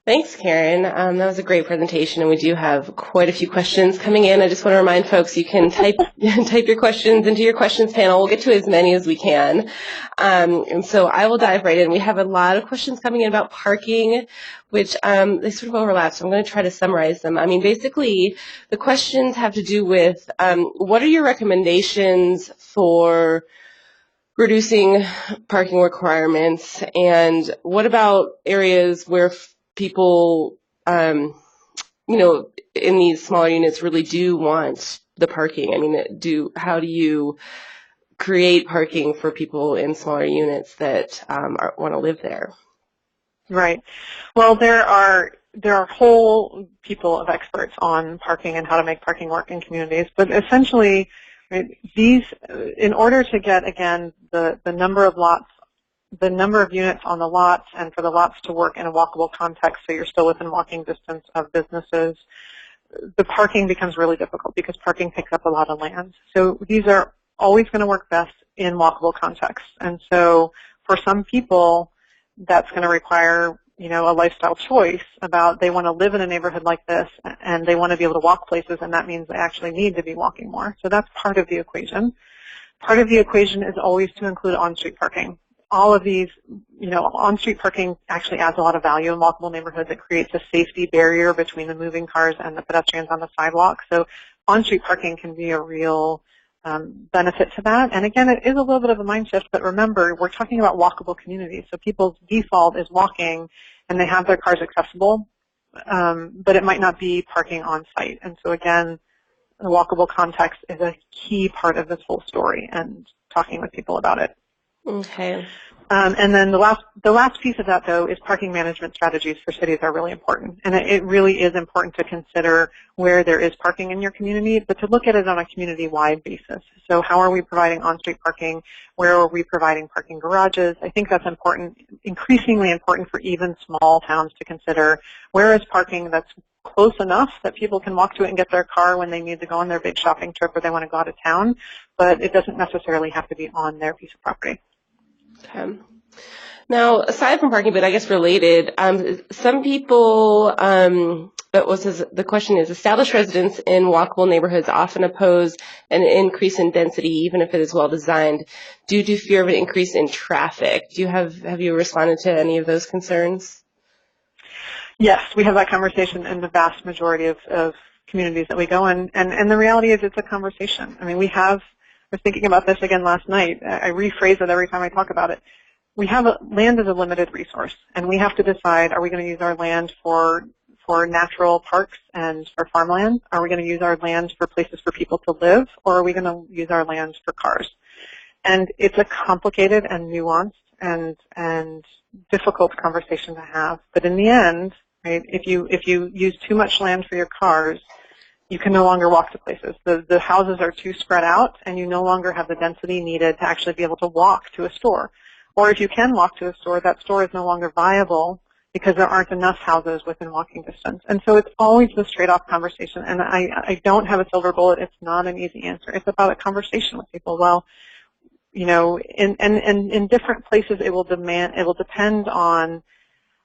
[SPEAKER 1] Thanks, Karen. That was a great presentation, and we do have quite a few questions coming in. I just want to remind folks you can type your questions into your questions panel. We'll get to as many as we can. And so I will dive right in. We have a lot of questions coming in about parking, which they sort of overlap, so I'm going to try to summarize them. I mean, basically, the questions have to do with what are your recommendations for reducing parking requirements, and what about areas where people, in these smaller units really do want the parking? I mean, how do you create parking for people in smaller units that want to live there?
[SPEAKER 2] Right. Well, there are whole people of experts on parking and how to make parking work in communities, but essentially, right, in order to get, again, the number of lots, the number of units on the lots, and for the lots to work in a walkable context so you're still within walking distance of businesses, the parking becomes really difficult because parking takes up a lot of land. So these are always going to work best in walkable contexts. And so for some people, that's going to require, a lifestyle choice about they want to live in a neighborhood like this and they want to be able to walk places, and that means they actually need to be walking more. So that's part of the equation. Part of the equation is always to include on-street parking. all of these, on-street parking actually adds a lot of value in walkable neighborhoods. It creates a safety barrier between the moving cars and the pedestrians on the sidewalk. So on-street parking can be a real benefit to that. And again, it is a little bit of a mind shift, but remember, we're talking about walkable communities. So people's default is walking, and they have their cars accessible, but it might not be parking on site. And so again, the walkable context is a key part of this whole story and talking with people about it.
[SPEAKER 1] Okay.
[SPEAKER 2] And then the last piece of that, though, is parking management strategies for cities are really important. And it really is important to consider where there is parking in your community, but to look at it on a community-wide basis. So how are we providing on-street parking? Where are we providing parking garages? I think that's important, increasingly important for even small towns to consider. Where is parking that's close enough that people can walk to it and get their car when they need to go on their big shopping trip or they want to go out of town, but it doesn't necessarily have to be on their piece of property.
[SPEAKER 1] Okay. Now, aside from parking, but I guess related, some people, the question is, established residents in walkable neighborhoods often oppose an increase in density, even if it is well designed, due to fear of an increase in traffic. Have you responded to any of those concerns?
[SPEAKER 2] Yes, we have that conversation in the vast majority of communities that we go in, and the reality is it's a conversation. I mean, I was thinking about this again last night. I rephrase it every time I talk about it. Land is a limited resource, and we have to decide, are we going to use our land for natural parks and for farmland? Are we going to use our land for places for people to live, or are we going to use our land for cars? And it's a complicated and nuanced and difficult conversation to have. But in the end, right, if you use too much land for your cars, you can no longer walk to places. The houses are too spread out, and you no longer have the density needed to actually be able to walk to a store. Or if you can walk to a store, that store is no longer viable because there aren't enough houses within walking distance. And so it's always this trade-off conversation. And I don't have a silver bullet. It's not an easy answer. It's about a conversation with people. Well, in different places it will depend on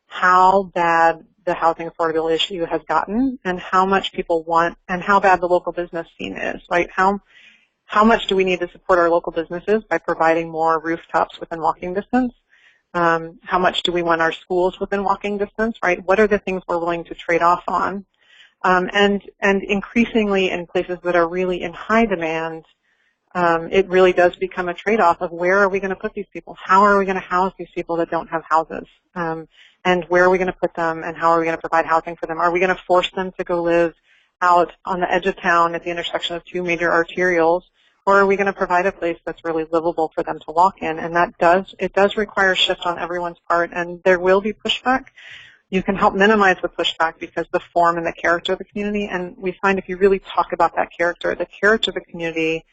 [SPEAKER 2] how bad the housing affordability issue has gotten and how much people want and how bad the local business scene is, right? How much do we need to support our local businesses by providing more rooftops within walking distance? How much do we want our schools within walking distance, right? What are the things we're willing to trade off on? And increasingly in places that are really in high demand, it really does become a trade-off of where are we going to put these people? How are we going to house these people that don't have houses? And where are we going to put them, and how are we going to provide housing for them? Are we going to force them to go live out on the edge of town at the intersection of two major arterials, or are we going to provide a place that's really livable for them to walk in? And it does require a shift on everyone's part, and there will be pushback. You can help minimize the pushback because the form and the character of the community, and we find if you really talk about that character, the character of the community,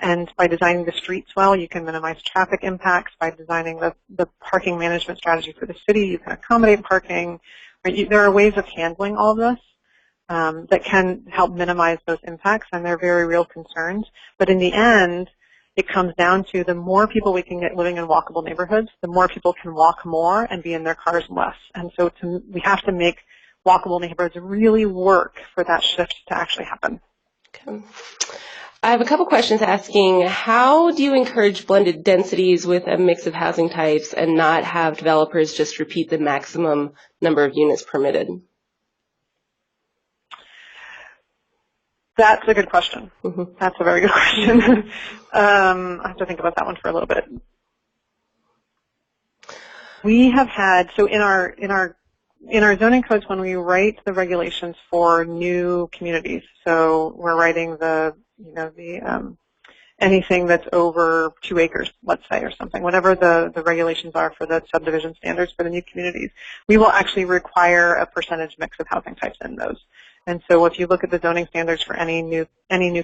[SPEAKER 2] and by designing the streets well, you can minimize traffic impacts. By designing the parking management strategy for the city, you can accommodate parking. Right? There are ways of handling all of this that can help minimize those impacts, and they're very real concerns. But in the end, it comes down to the more people we can get living in walkable neighborhoods, the more people can walk more and be in their cars less. And so we have to make walkable neighborhoods really work for that shift to actually happen.
[SPEAKER 1] Okay. I have a couple questions asking, how do you encourage blended densities with a mix of housing types and not have developers just repeat the maximum number of units permitted?
[SPEAKER 2] That's a good question.
[SPEAKER 1] Mm-hmm.
[SPEAKER 2] That's a very good question. I have to think about that one for a little bit. We have had, so in our zoning codes, when we write the regulations for new communities, so we're writing anything that's over 2 acres, let's say, or something, whatever the regulations are for the subdivision standards for the new communities, we will actually require a percentage mix of housing types in those. And so if you look at the zoning standards for any new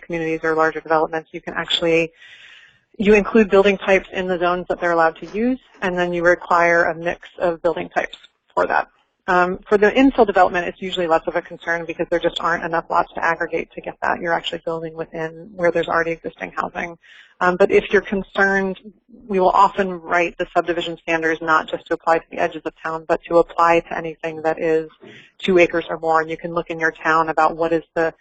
[SPEAKER 2] communities or larger developments, you include building types in the zones that they're allowed to use, and then you require a mix of building types for that. For the infill development, it's usually less of a concern because there just aren't enough lots to aggregate to get that. You're actually building within where there's already existing housing. But if you're concerned, we will often write the subdivision standards not just to apply to the edges of town, but to apply to anything that is 2 acres or more. And you can look in your town about what is the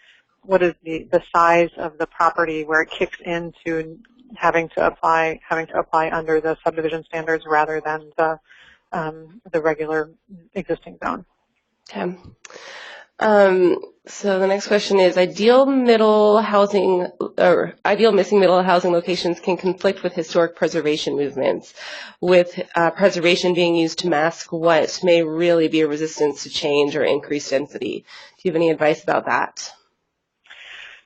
[SPEAKER 2] size of the property where it kicks into having to apply under the subdivision standards rather than the regular existing zone.
[SPEAKER 1] Okay. So the next question is, ideal missing middle housing locations can conflict with historic preservation movements, with preservation being used to mask what may really be a resistance to change or increased density. Do you have any advice about that?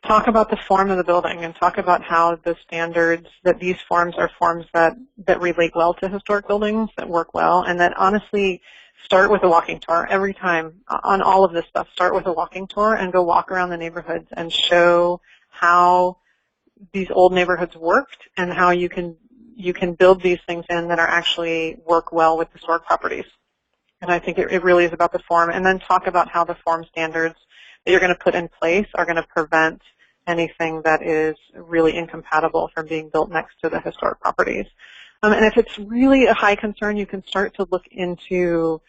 [SPEAKER 2] Talk about the form of the building and talk about how the standards, that these forms are forms that relate well to historic buildings, that work well, and that honestly start with a walking tour every time on all of this stuff. Start with a walking tour and go walk around the neighborhoods and show how these old neighborhoods worked and how you can build these things in that are actually work well with historic properties. And I think it really is about the form. And then talk about how the form standards that you're going to put in place are going to prevent anything that is really incompatible from being built next to the historic properties. And if it's really a high concern, you can start to look into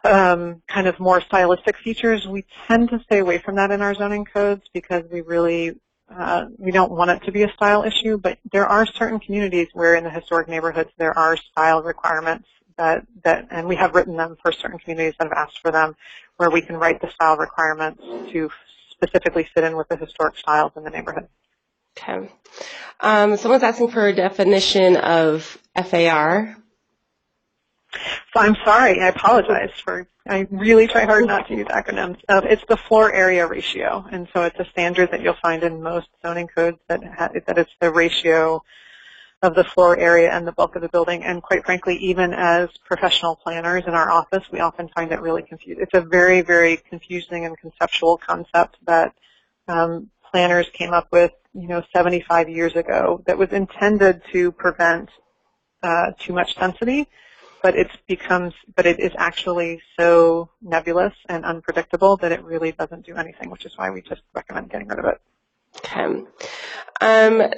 [SPEAKER 2] kind of more stylistic features. We tend to stay away from that in our zoning codes because we really we don't want it to be a style issue, but there are certain communities where in the historic neighborhoods there are style requirements and we have written them for certain communities that have asked for them, where we can write the style requirements to specifically fit in with the historic styles in the neighborhood.
[SPEAKER 1] Okay. Someone's asking for a definition of FAR.
[SPEAKER 2] So I'm sorry, I apologize I really try hard not to use acronyms. It's the floor area ratio, and so it's a standard that you'll find in most zoning codes that it's the ratio of the floor area and the bulk of the building. And quite frankly, even as professional planners in our office, we often find it really confusing. It's a very, very confusing and conceptual concept that planners came up with, 75 years ago that was intended to prevent too much density, but it is actually so nebulous and unpredictable that it really doesn't do anything, which is why we just recommend getting rid of it.
[SPEAKER 1] Okay.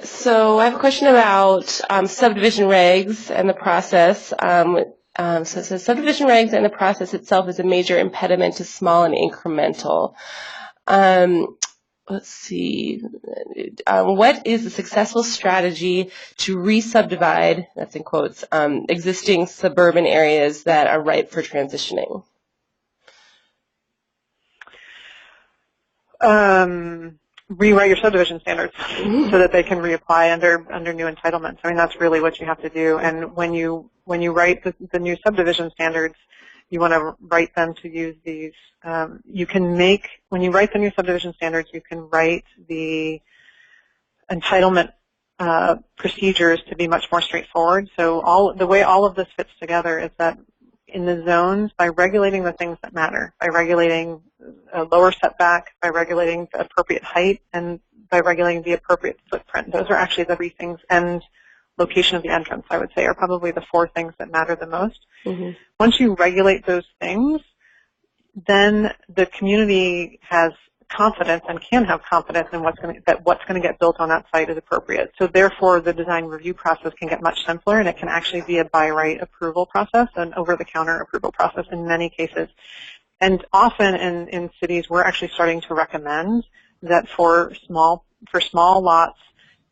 [SPEAKER 1] So I have a question about subdivision regs and the process. So it says subdivision regs and the process itself is a major impediment to small and incremental. Let's see. What is the successful strategy to re-subdivide, that's in quotes, existing suburban areas that are ripe for transitioning?
[SPEAKER 2] Rewrite your subdivision standards so that they can reapply under new entitlements. I mean, that's really what you have to do. And when you write the new subdivision standards, you want to write them to use these. When you write the new subdivision standards, you can write the entitlement procedures to be much more straightforward. So the way all of this fits together is that in the zones, by regulating the things that matter, by regulating a lower setback, by regulating the appropriate height, and by regulating the appropriate footprint. Those are actually the three things, and location of the entrance, I would say, are probably the four things that matter the most. Mm-hmm. Once you regulate those things, then the community has confidence and can have confidence in what's going to get built on that site is appropriate. So therefore, the design review process can get much simpler, and it can actually be a by right approval process, an over-the-counter approval process in many cases. And often in cities, we're actually starting to recommend that for small lots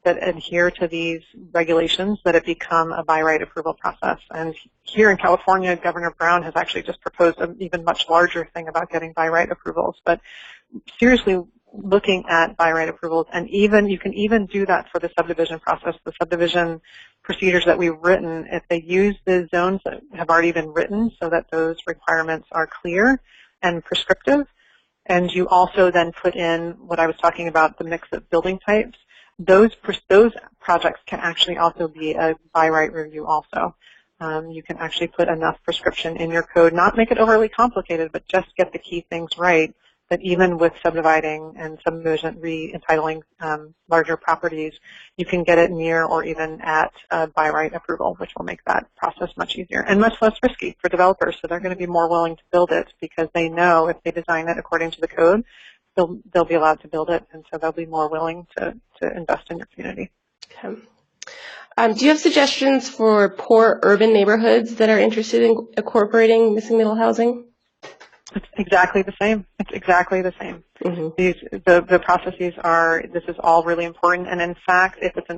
[SPEAKER 2] that adhere to these regulations, that it become a by right approval process. And here in California, Governor Brown has actually just proposed an even much larger thing about getting by right approvals. But seriously looking at by right approvals, and you can even do that for the subdivision process, the subdivision procedures that we've written, if they use the zones that have already been written so that those requirements are clear and prescriptive, and you also then put in what I was talking about, the mix of building types, those projects can actually also be a by right review also. You can actually put enough prescription in your code, not make it overly complicated, but just get the key things right, that even with subdividing and subdivision re-entitling larger properties, you can get it near or even at by right approval, which will make that process much easier and much less risky for developers. So they're going to be more willing to build it because they know if they design it according to the code, they'll be allowed to build it, and so they'll be more willing to invest in your community.
[SPEAKER 1] Okay. Do you have suggestions for poor urban neighborhoods that are interested in incorporating missing middle housing?
[SPEAKER 2] It's exactly the same. It's exactly the same. Mm-hmm. The processes this is all really important, and in fact, if it's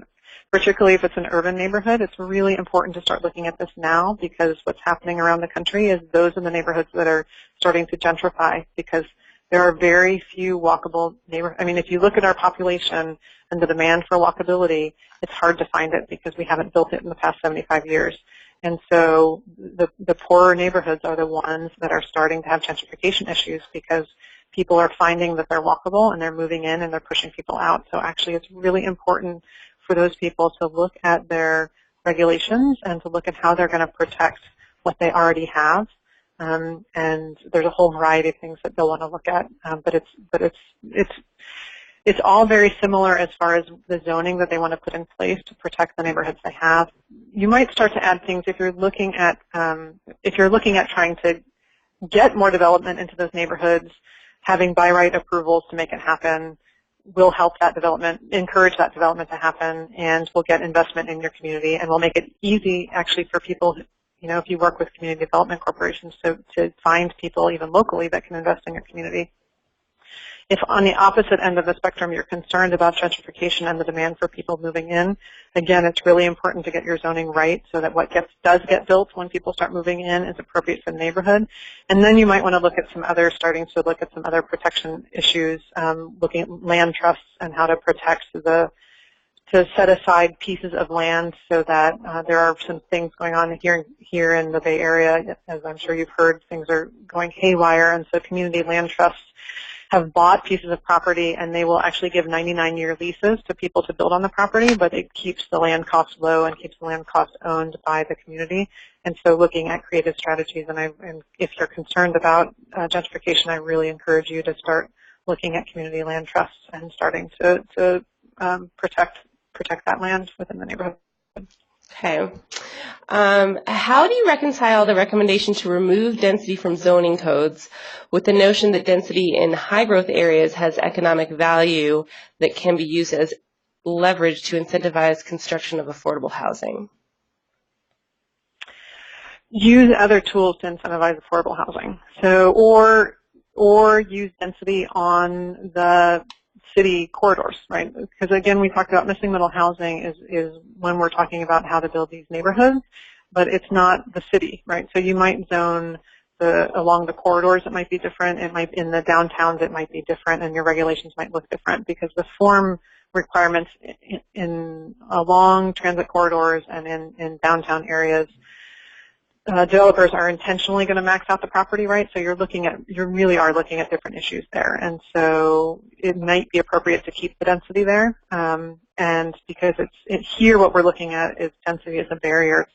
[SPEAKER 2] particularly if it's an urban neighborhood. It's really important to start looking at this now, because what's happening around the country is those are the neighborhoods that are starting to gentrify, because there are very few walkable neighborhoods. I mean, if you look at our population and the demand for walkability, it's hard to find it because we haven't built it in the past 75 years. And so the poorer neighborhoods are the ones that are starting to have gentrification issues, because people are finding that they're walkable and they're moving in and they're pushing people out. So actually it's really important for those people to look at their regulations and to look at how they're going to protect what they already have. And there's a whole variety of things that they'll want to look at, but it's all very similar as far as the zoning that they want to put in place to protect the neighborhoods they have. You might start to add things if you're looking at trying to get more development into those neighborhoods. Having by right approvals to make it happen will help that development, encourage that development to happen, and will get investment in your community, and will make it easy actually for people, you know, if you work with community development corporations, to find people even locally that can invest in your community. If on the opposite end of the spectrum you're concerned about gentrification and the demand for people moving in, again, it's really important to get your zoning right so that what does get built when people start moving in is appropriate for the neighborhood. And then you might want to look at starting to look at some other protection issues, looking at land trusts and how to protect to set aside pieces of land, so that there are some things going on here in the Bay Area. As I'm sure you've heard, things are going haywire, and so community land trusts have bought pieces of property, and they will actually give 99-year leases to people to build on the property, but it keeps the land cost low and keeps the land cost owned by the community. And so looking at creative strategies, and if you're concerned about gentrification, I really encourage you to start looking at community land trusts and starting to protect that land within the neighborhood.
[SPEAKER 1] Okay. How do you reconcile the recommendation to remove density from zoning codes with the notion that density in high-growth areas has economic value that can be used as leverage to incentivize construction of affordable housing?
[SPEAKER 2] Use other tools to incentivize affordable housing. So, or use density on the city corridors, right? Because again, we talked about missing middle housing is when we're talking about how to build these neighborhoods, but it's not the city, right? So you might zone along the corridors, it might be different. It might, in the downtowns, it might be different, and your regulations might look different, because the form requirements along transit corridors and in downtown areas, developers are intentionally going to max out the property, right? So you really are looking at different issues there, and so it might be appropriate to keep the density there. And because here, what we're looking at is density as a barrier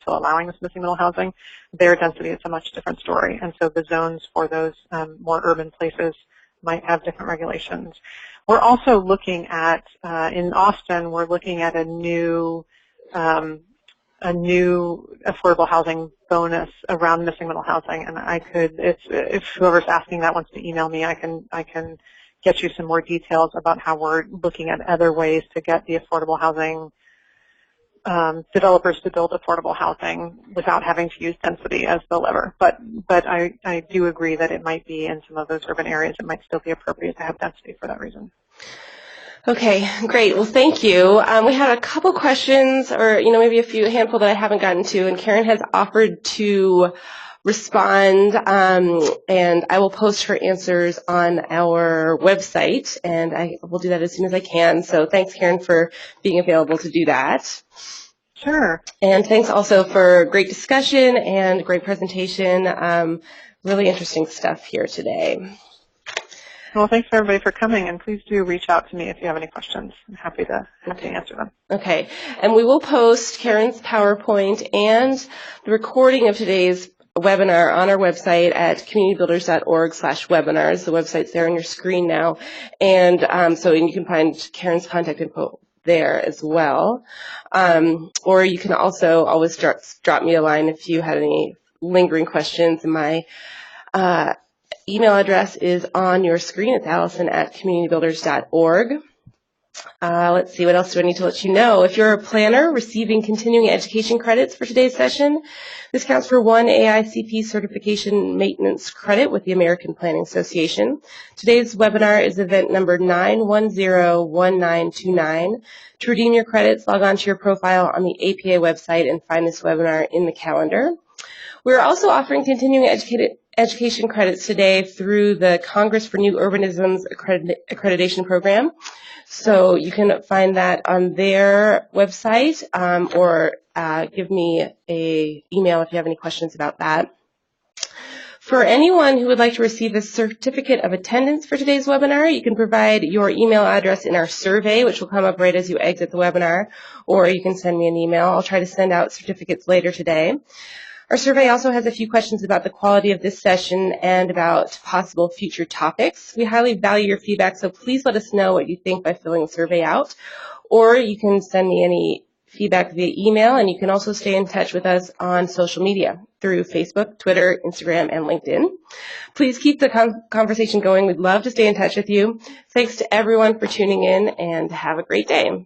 [SPEAKER 2] to allowing this missing middle housing. Their density is a much different story, and so the zones for those more urban places might have different regulations. We're also looking at in Austin, we're looking at a new affordable housing bonus around missing middle housing, and if whoever's asking that wants to email me, I can get you some more details about how we're looking at other ways to get the affordable housing developers to build affordable housing without having to use density as the lever. But I do agree that it might be in some of those urban areas, it might still be appropriate to have density for that reason.
[SPEAKER 1] Okay, great. Well, thank you. We had a couple questions, or maybe a handful that I haven't gotten to, and Karen has offered to respond, and I will post her answers on our website, and I will do that as soon as I can. So thanks, Karen, for being available to do that.
[SPEAKER 2] Sure.
[SPEAKER 1] And thanks also for great discussion and great presentation. Really interesting stuff here today.
[SPEAKER 2] Well, thanks everybody for coming, and please do reach out to me if you have any questions. I'm happy to answer them.
[SPEAKER 1] Okay, and we will post Karen's PowerPoint and the recording of today's webinar on our website at communitybuilders.org/webinars. The website's there on your screen now, and you can find Karen's contact info there as well. Or you can also always drop me a line if you had any lingering questions. And my email address is on your screen. It's Allison@communitybuilders.org. Let's see, what else do I need to let you know? If you're a planner receiving continuing education credits for today's session, this counts for one AICP certification maintenance credit with the American Planning Association. Today's webinar is event number 9101929. To redeem your credits, log on to your profile on the APA website and find this webinar in the calendar. We're also offering continuing education credits today through the Congress for New Urbanism's accreditation program. So you can find that on their website or give me an email if you have any questions about that. For anyone who would like to receive a certificate of attendance for today's webinar, you can provide your email address in our survey, which will come up right as you exit the webinar, or you can send me an email. I'll try to send out certificates later today. Our survey also has a few questions about the quality of this session and about possible future topics. We highly value your feedback, so please let us know what you think by filling the survey out. Or you can send me any feedback via email, and you can also stay in touch with us on social media through Facebook, Twitter, Instagram, and LinkedIn. Please keep the conversation going. We'd love to stay in touch with you. Thanks to everyone for tuning in, and have a great day.